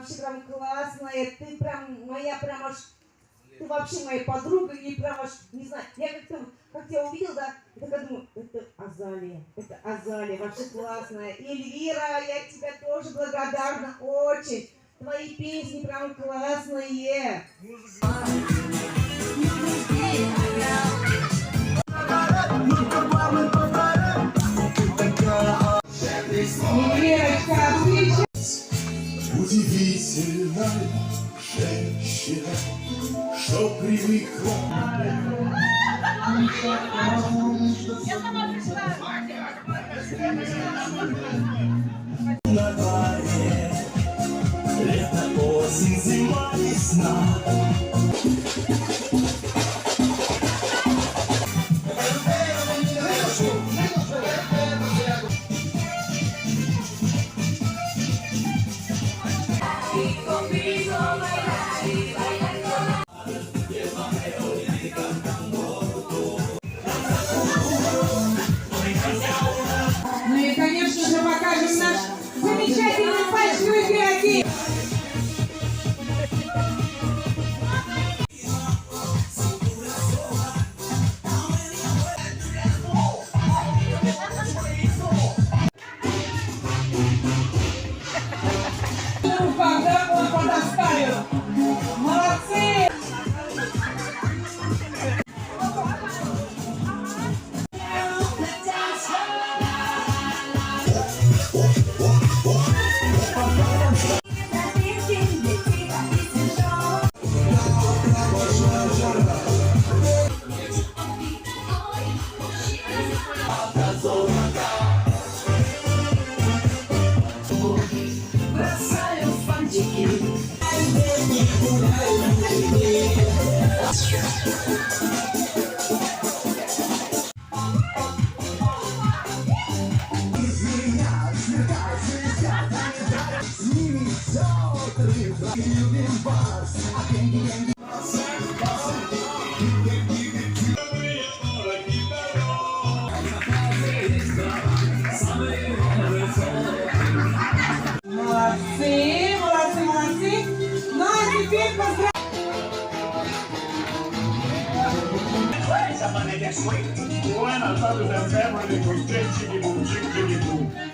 вообще прям классная, ты прям моя прям аж, ты вообще моя подруга, и прям аж, не знаю, я как тебя увидела, да, я такая думаю, это Азалия, вообще классная. Эльвира, я тебе тоже благодарна очень, твои песни прям классные. Эльвирочка, отлично! Удивительная женщина, что привыкла. На дворе лето, осень, зима, весна. Ну и, конечно же, покажем наш замечательный большой креатив. Когда он подоставил. Молодцы! Молодцы, молодцы, молодцы. Ну а теперь поздравляю. Buenas tardes, enfermo de chiqui,